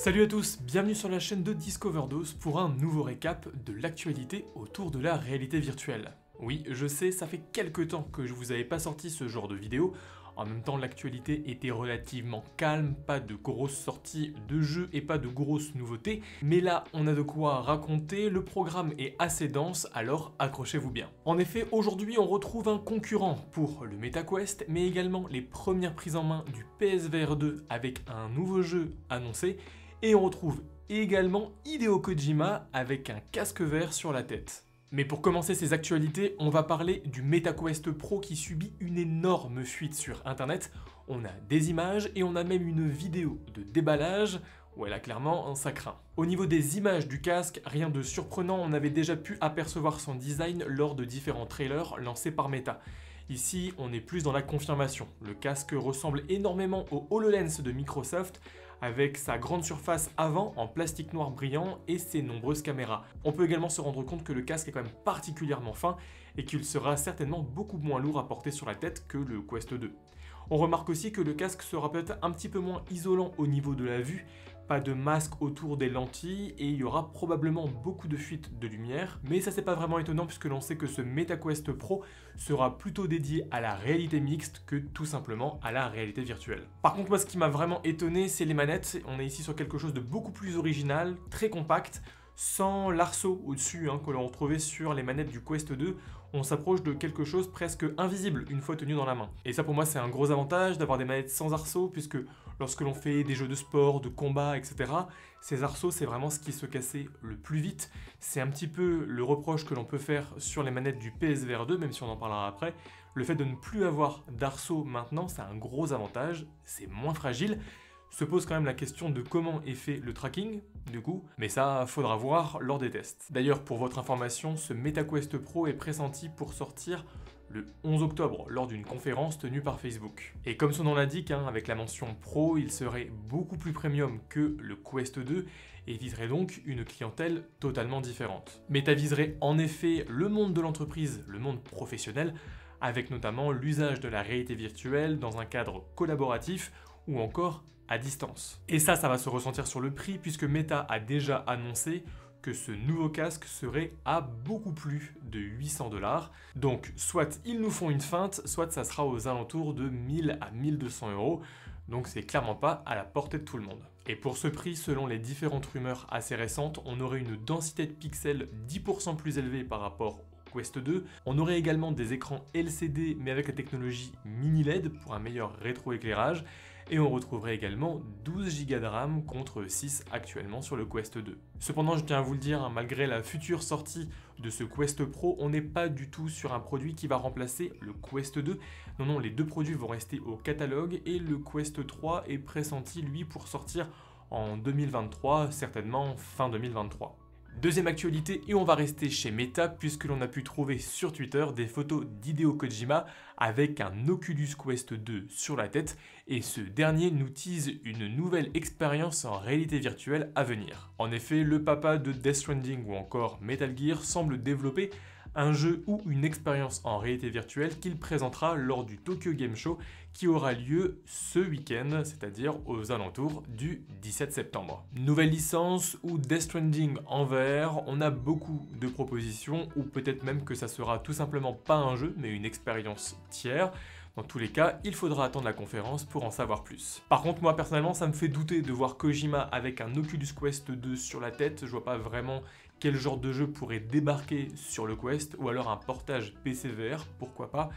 Salut à tous, bienvenue sur la chaîne de Discoverdose pour un nouveau récap de l'actualité autour de la réalité virtuelle. Oui, je sais, ça fait quelques temps que je vous avais pas sorti ce genre de vidéo. En même temps, l'actualité était relativement calme, pas de grosses sorties de jeux et pas de grosses nouveautés. Mais là, on a de quoi raconter, le programme est assez dense, alors accrochez-vous bien. En effet, aujourd'hui, on retrouve un concurrent pour le MetaQuest, mais également les premières prises en main du PSVR 2 avec un nouveau jeu annoncé. Et on retrouve également Hideo Kojima avec un casque vert sur la tête. Mais pour commencer ces actualités, on va parler du MetaQuest Pro qui subit une énorme fuite sur internet. On a des images et on a même une vidéo de déballage où elle a clairement un sacrin. Au niveau des images du casque, rien de surprenant, on avait déjà pu apercevoir son design lors de différents trailers lancés par Meta. Ici, on est plus dans la confirmation. Le casque ressemble énormément au HoloLens de Microsoft, avec sa grande surface avant en plastique noir brillant et ses nombreuses caméras. On peut également se rendre compte que le casque est quand même particulièrement fin et qu'il sera certainement beaucoup moins lourd à porter sur la tête que le Quest 2. On remarque aussi que le casque sera peut-être un petit peu moins isolant au niveau de la vue, pas de masque autour des lentilles et il y aura probablement beaucoup de fuites de lumière, mais ça c'est pas vraiment étonnant puisque l'on sait que ce MetaQuest Pro sera plutôt dédié à la réalité mixte que tout simplement à la réalité virtuelle. Par contre moi ce qui m'a vraiment étonné c'est les manettes, on est ici sur quelque chose de beaucoup plus original, très compact, sans l'arceau au-dessus que l'on retrouvait sur les manettes du Quest 2, on s'approche de quelque chose presque invisible une fois tenu dans la main. Et ça pour moi c'est un gros avantage d'avoir des manettes sans arceau, puisque lorsque l'on fait des jeux de sport, de combat, etc., ces arceaux c'est vraiment ce qui se cassait le plus vite. C'est un petit peu le reproche que l'on peut faire sur les manettes du PSVR 2, même si on en parlera après. Le fait de ne plus avoir d'arceau maintenant, c'est un gros avantage, c'est moins fragile. Se pose quand même la question de comment est fait le tracking, du coup, mais ça faudra voir lors des tests. D'ailleurs, pour votre information, ce MetaQuest Pro est pressenti pour sortir le 11 octobre, lors d'une conférence tenue par Facebook. Et comme son nom l'indique, avec la mention Pro, il serait beaucoup plus premium que le Quest 2 et viserait donc une clientèle totalement différente. Meta viserait en effet le monde de l'entreprise, le monde professionnel, avec notamment l'usage de la réalité virtuelle dans un cadre collaboratif ou encore à distance. Et ça va se ressentir sur le prix puisque Meta a déjà annoncé que ce nouveau casque serait à beaucoup plus de 800 $. Donc soit ils nous font une feinte, soit ça sera aux alentours de 1000 à 1200 €. Donc c'est clairement pas à la portée de tout le monde. Et pour ce prix, selon les différentes rumeurs assez récentes, on aurait une densité de pixels 10% plus élevée par rapport au Quest 2. On aurait également des écrans LCD mais avec la technologie mini LED pour un meilleur rétroéclairage. Et on retrouverait également 12 Go de RAM contre 6 actuellement sur le Quest 2. Cependant, je tiens à vous le dire, malgré la future sortie de ce Quest Pro, on n'est pas du tout sur un produit qui va remplacer le Quest 2. Non, les deux produits vont rester au catalogue et le Quest 3 est pressenti, lui, pour sortir en 2023, certainement fin 2023. Deuxième actualité, et on va rester chez Meta puisque l'on a pu trouver sur Twitter des photos d'Hideo Kojima avec un Oculus Quest 2 sur la tête, et ce dernier nous tease une nouvelle expérience en réalité virtuelle à venir. En effet, le papa de Death Stranding ou encore Metal Gear semble développer un jeu ou une expérience en réalité virtuelle qu'il présentera lors du Tokyo Game Show qui aura lieu ce week-end, c'est-à-dire aux alentours du 17 septembre. Nouvelle licence ou Death Stranding en VR, on a beaucoup de propositions, ou peut-être même que ça sera tout simplement pas un jeu mais une expérience tiers. Dans tous les cas, il faudra attendre la conférence pour en savoir plus. Par contre, moi personnellement, ça me fait douter de voir Kojima avec un Oculus Quest 2 sur la tête. Je vois pas vraiment quel genre de jeu pourrait débarquer sur le Quest, ou alors un portage PC VR, pourquoi pas.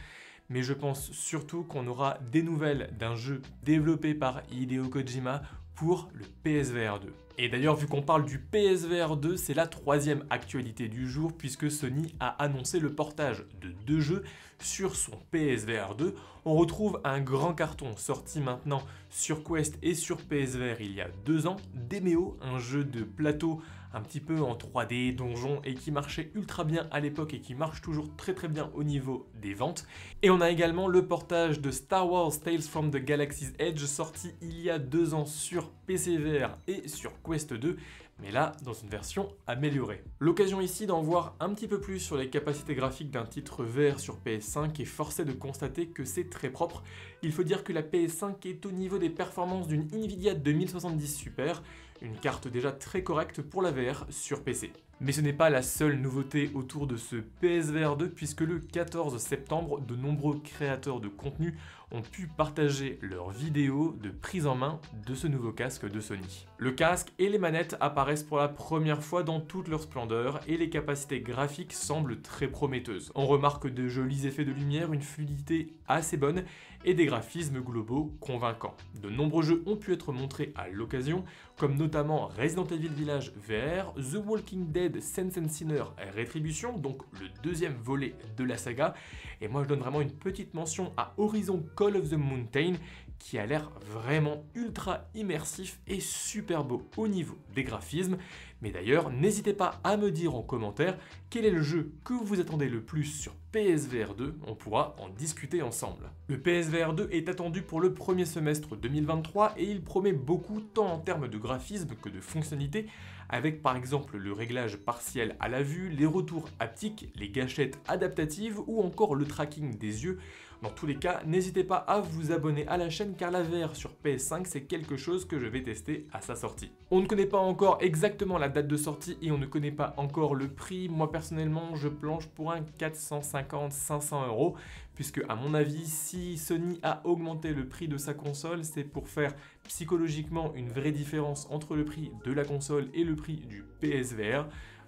Mais je pense surtout qu'on aura des nouvelles d'un jeu développé par Hideo Kojima pour le PSVR 2. Et d'ailleurs, vu qu'on parle du PSVR 2, c'est la troisième actualité du jour puisque Sony a annoncé le portage de 2 jeux sur son PSVR 2. On retrouve un grand carton sorti maintenant sur Quest et sur PSVR il y a 2 ans, Demeo, un jeu de plateau un petit peu en 3D, donjon, et qui marchait ultra bien à l'époque et qui marche toujours très bien au niveau des ventes. Et on a également le portage de Star Wars Tales from the Galaxy's Edge sorti il y a 2 ans sur PC VR et sur sur Quest 2, mais là dans une version améliorée. L'occasion ici d'en voir un petit peu plus sur les capacités graphiques d'un titre VR sur PS5 et force est de constater que c'est très propre. Il faut dire que la PS5 est au niveau des performances d'une Nvidia 2070 Super, une carte déjà très correcte pour la VR sur PC. Mais ce n'est pas la seule nouveauté autour de ce PSVR 2 puisque le 14 septembre, de nombreux créateurs de contenu ont pu partager leurs vidéos de prise en main de ce nouveau casque de Sony. Le casque et les manettes apparaissent pour la première fois dans toute leur splendeur et les capacités graphiques semblent très prometteuses. On remarque de jolis effets de lumière, une fluidité assez bonne et des graphismes globaux convaincants. De nombreux jeux ont pu être montrés à l'occasion, comme notamment Resident Evil Village VR, The Walking Dead Saints and Sinners Retribution, donc le deuxième volet de la saga, et moi je donne vraiment une petite mention à Horizon Call of the Mountain, qui a l'air vraiment ultra immersif et super beau au niveau des graphismes. Mais d'ailleurs, n'hésitez pas à me dire en commentaire quel est le jeu que vous attendez le plus sur PSVR 2, on pourra en discuter ensemble. Le PSVR 2 est attendu pour le premier semestre 2023 et il promet beaucoup tant en termes de graphisme que de fonctionnalités, avec par exemple le réglage partiel à la vue, les retours haptiques, les gâchettes adaptatives ou encore le tracking des yeux. Dans tous les cas, n'hésitez pas à vous abonner à la chaîne car la VR sur PS5 c'est quelque chose que je vais tester à sa sortie. On ne connaît pas encore exactement la date de sortie et on ne connaît pas encore le prix. Moi personnellement je planche pour un 450-500 €, puisque à mon avis si Sony a augmenté le prix de sa console c'est pour faire psychologiquement une vraie différence entre le prix de la console et le prix du PSVR.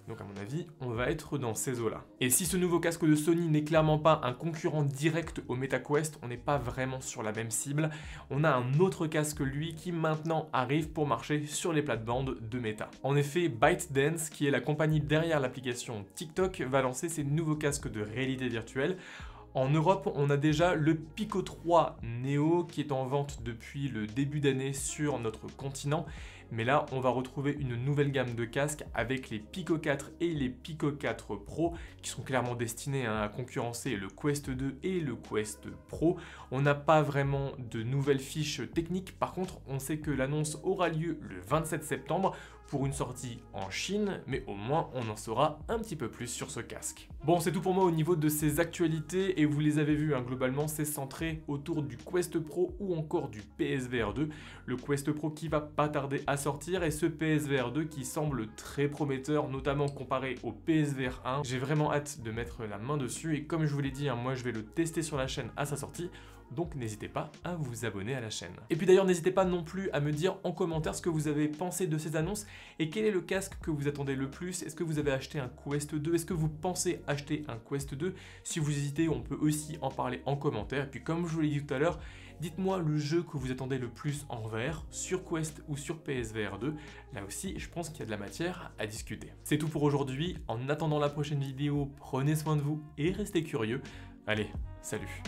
Donc à mon avis, on va être dans ces eaux-là. Et si ce nouveau casque de Sony n'est clairement pas un concurrent direct au MetaQuest, on n'est pas vraiment sur la même cible. On a un autre casque, lui, qui maintenant arrive pour marcher sur les plates-bandes de Meta. En effet, ByteDance, qui est la compagnie derrière l'application TikTok, va lancer ses nouveaux casques de réalité virtuelle. En Europe, on a déjà le Pico 3 Neo qui est en vente depuis le début d'année sur notre continent. Mais là, on va retrouver une nouvelle gamme de casques avec les Pico 4 et les Pico 4 Pro qui sont clairement destinés à concurrencer le Quest 2 et le Quest Pro. On n'a pas vraiment de nouvelles fiches techniques. Par contre, on sait que l'annonce aura lieu le 27 septembre pour une sortie en Chine, mais au moins on en saura un petit peu plus sur ce casque. Bon, c'est tout pour moi au niveau de ces actualités et vous les avez vues, hein, globalement c'est centré autour du Quest Pro ou encore du PSVR 2. Le Quest Pro qui va pas tarder à sortir et ce PSVR 2 qui semble très prometteur, notamment comparé au PSVR 1. J'ai vraiment hâte de mettre la main dessus et comme je vous l'ai dit, hein, moi je vais le tester sur la chaîne à sa sortie. Donc n'hésitez pas à vous abonner à la chaîne. Et puis d'ailleurs n'hésitez pas non plus à me dire en commentaire ce que vous avez pensé de ces annonces et quel est le casque que vous attendez le plus. Est-ce que vous avez acheté un Quest 2? Est-ce que vous pensez acheter un Quest 2? Si vous hésitez, on peut aussi en parler en commentaire. Et puis comme je vous l'ai dit tout à l'heure, dites-moi le jeu que vous attendez le plus en VR, sur Quest ou sur PSVR 2. Là aussi, je pense qu'il y a de la matière à discuter. C'est tout pour aujourd'hui. En attendant la prochaine vidéo, prenez soin de vous et restez curieux. Allez, salut!